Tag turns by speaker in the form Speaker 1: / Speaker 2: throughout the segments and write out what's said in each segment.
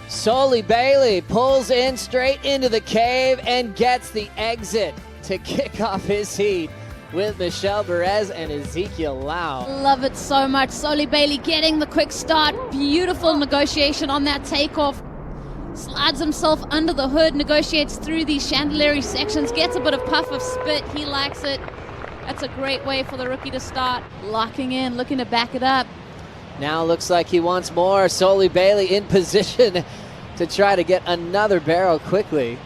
Speaker 1: Soli Bailey pulls in straight into the cave and gets the exit to kick off his heat with Michel Bourez and Ezekiel Lau.
Speaker 2: Love it so much. Soli Bailey getting the quick start. Beautiful negotiation on that takeoff. Slides himself under the hood, negotiates through these chandelier sections, gets a bit of puff of spit. He likes it. That's a great way for the rookie to start. Locking in, looking to back it up.
Speaker 1: Now looks like he wants more. Soli Bailey in position to try to get another barrel quickly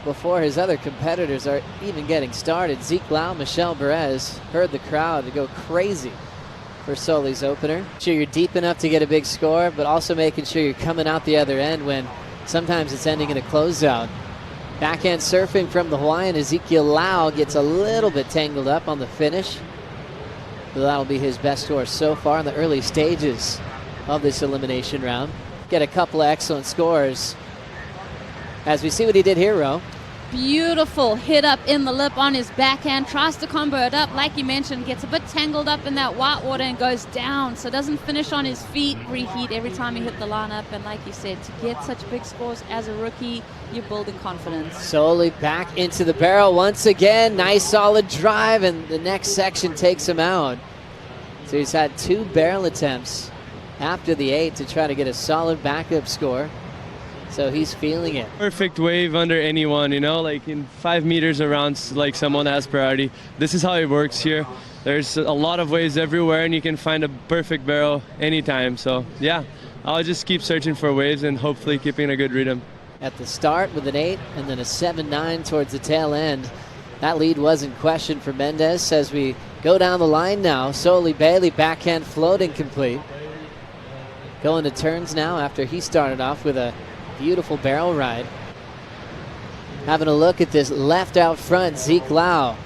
Speaker 1: before his other competitors are even getting started. Zeke Lau, Michel Bourez heard the crowd to go crazy for Soli's opener. Sure you're deep enough to get a big score, but also making sure you're coming out the other end when sometimes it's ending in a closeout. Backhand surfing from the Hawaiian. Ezekiel Lau gets a little bit tangled up on the finish. But that'll be his best score so far in the early stages of this elimination round. Get a couple of excellent scores as we see what he did here, Ro.
Speaker 2: Beautiful hit up in the lip on his backhand. Tries to combo it up, like you mentioned. Gets a bit tangled up in that white water and goes down. So doesn't finish on his feet. Reheat every time he hit the lineup. And like you said, to get such big scores as a rookie, you're building confidence.
Speaker 1: Soli back into the barrel once again. Nice solid drive, and the next section takes him out. So he's had 2 barrel attempts after the 8 to try to get a solid backup score. So he's feeling it.
Speaker 3: Perfect wave under anyone, you know, like in 5 meters around, like someone has priority. This is how it works here. There's a lot of waves everywhere and you can find a perfect barrel anytime. So yeah, I'll just keep searching for waves and hopefully keeping a good rhythm.
Speaker 1: At the start with an 8 and then a 7-9 towards the tail end. That lead wasn't questioned for Mendez as we go down the line now. Soli Bailey backhand floating complete. Going to turns now after he started off with a beautiful barrel ride. Having a look at this left out front, Zeke Lau.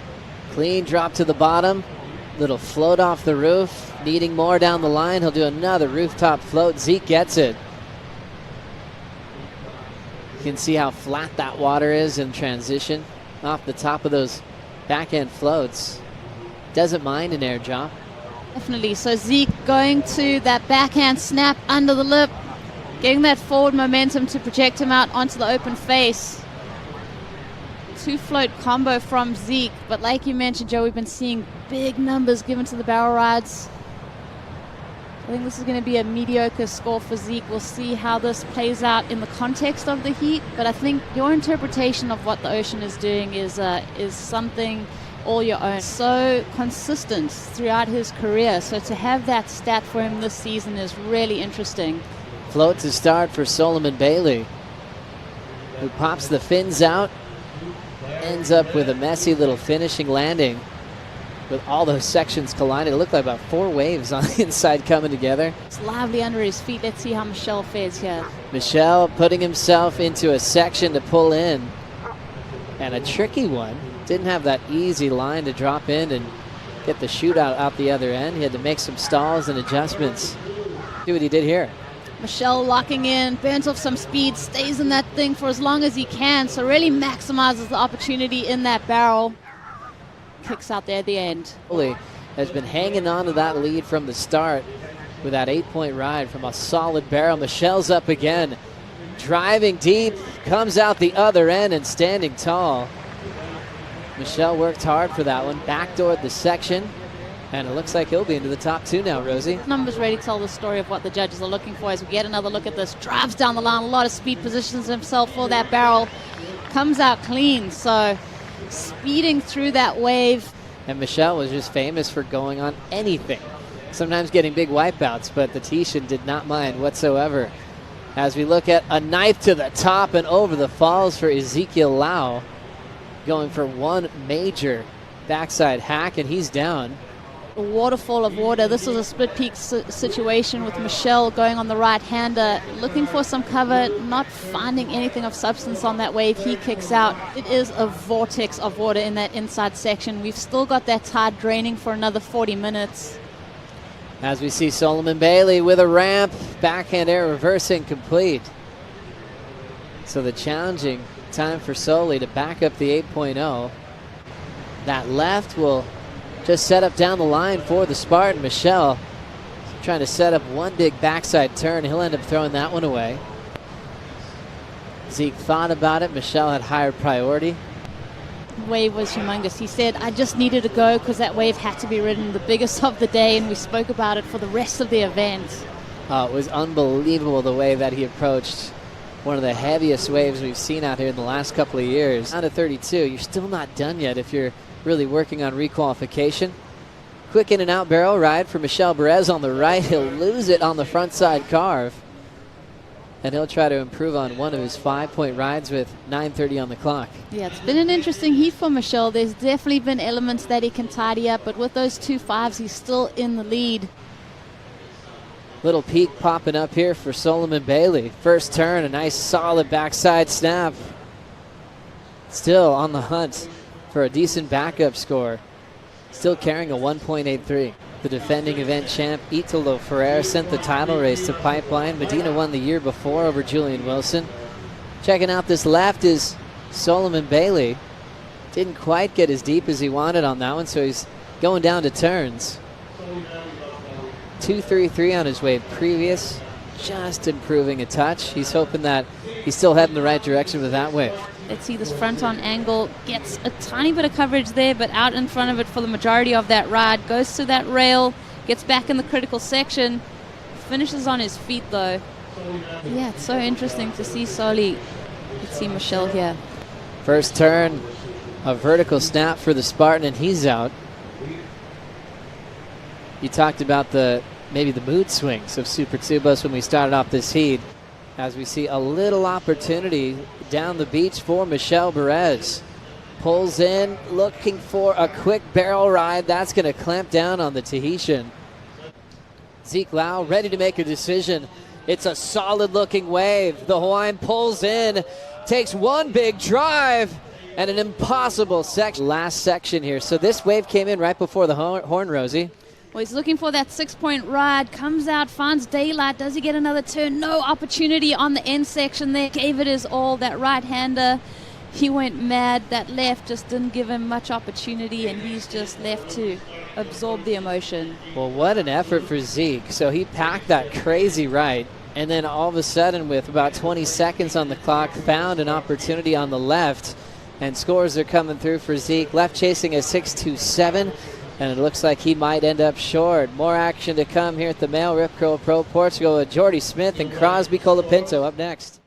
Speaker 1: Clean drop to the bottom. Little float off the roof. Needing more down the line. He'll do another rooftop float. Zeke gets it. You can see how flat that water is in transition off the top of those backhand floats. Doesn't mind an air drop.
Speaker 2: Definitely. So Zeke going to that backhand snap under the lip. Getting that forward momentum to project him out onto the open face. 2 float combo from Zeke. But like you mentioned, Joe, we've been seeing big numbers given to the barrel rides. I think this is going to be a mediocre score for Zeke. We'll see how this plays out in the context of the heat. But I think your interpretation of what the ocean is doing is something all your own. So consistent throughout his career. So to have that stat for him this season is really interesting.
Speaker 1: Float to start for Soli Bailey, who pops the fins out, ends up with a messy little finishing landing with all those sections colliding. It looked like about 4 waves on the inside coming together.
Speaker 2: It's lively under his feet. Let's see how Michel fares here.
Speaker 1: Michel putting himself into a section to pull in, and a tricky one. Didn't have that easy line to drop in and get the shootout out the other end. He had to make some stalls and adjustments. See what he did here.
Speaker 2: Michel locking in, burns off some speed, stays in that thing for as long as he can, so really maximizes the opportunity in that barrel. Kicks out there at the end.
Speaker 1: Soli has been hanging on to that lead from the start with that 8-point ride from a solid barrel. Michel's up again, driving deep, comes out the other end and standing tall. Michel worked hard for that one, backdoored the section. And it looks like he'll be into the top 2 now, Rosie.
Speaker 2: Numbers really tell the story of what the judges are looking for as we get another look at this. Drives down the line, a lot of speed, positions himself for that barrel. Comes out clean, so speeding through that wave.
Speaker 1: And Michel was just famous for going on anything. Sometimes getting big wipeouts, but the Tahitian did not mind whatsoever. As we look at a knife to the top and over the falls for Ezekiel Lau. Going for one major backside hack, and he's down.
Speaker 2: A waterfall of water. This was a split peak situation with Michel going on the right-hander, looking for some cover, not finding anything of substance on that wave. He kicks out. It is a vortex of water in that inside section. We've still got that tide draining for another 40 minutes.
Speaker 1: As we see Soli Bailey with a ramp, backhand air reversing complete. So the challenging time for Soli to back up the 8.0. That left will just set up down the line for the Spartan. Michel trying to set up one big backside turn. He'll end up throwing that one away. Zeke thought about it. Michel had higher priority.
Speaker 2: Wave was humongous. He said, I just needed to go because that wave had to be ridden, the biggest of the day, and we spoke about it for the rest of the event.
Speaker 1: It was unbelievable the way that he approached one of the heaviest waves we've seen out here in the last couple of years. Down to 32, you're still not done yet if you're really working on requalification. Quick in and out barrel ride for Michel Bourez on the right. He'll lose it on the front side carve. And he'll try to improve on one of his 5-point rides with 9:30 on the clock.
Speaker 2: Yeah, it's been an interesting heat for Michel. There's definitely been elements that he can tidy up, but with those 2 5s, he's still in the lead.
Speaker 1: Little peak popping up here for Solomon Bailey. First turn, a nice solid backside snap. Still on the hunt for a decent backup score. Still carrying a 1.83. The defending event champ Italo Ferrer sent the title race to Pipeline. Medina won the year before over Julian Wilson. Checking out this left is Solomon Bailey. Didn't quite get as deep as he wanted on that one, so he's going down to turns. 2.33 on his wave previous, just improving a touch. He's hoping that he's still heading the right direction with that wave.
Speaker 2: Let's see this front-on angle. Gets a tiny bit of coverage there, but out in front of it for the majority of that ride. Goes to that rail, gets back in the critical section, finishes on his feet though. Yeah, it's so interesting to see Soli. Let's see Michel here.
Speaker 1: First turn, a vertical snap for the Spartan, and he's out. You talked about maybe the mood swings of Super Tubos when we started off this heat. As we see a little opportunity down the beach for Michel Bourez. Pulls in, looking for a quick barrel ride. That's going to clamp down on the Tahitian. Zeke Lau ready to make a decision. It's a solid looking wave. The Hawaiian pulls in, takes one big drive, and an impossible last section here. So this wave came in right before the horn, Rosie.
Speaker 2: Well, he's looking for that 6-point ride, comes out, finds daylight. Does he get another turn? No opportunity on the end section there. Gave it his all. That right-hander, he went mad. That left just didn't give him much opportunity, and he's just left to absorb the emotion.
Speaker 1: Well, what an effort for Zeke. So he packed that crazy right, and then all of a sudden, with about 20 seconds on the clock, found an opportunity on the left, and scores are coming through for Zeke. Left chasing a 6.27. And it looks like he might end up short. More action to come here at the MEO Rip Curl Pro Portugal with Jordy Smith and Crosby Colapinto up next.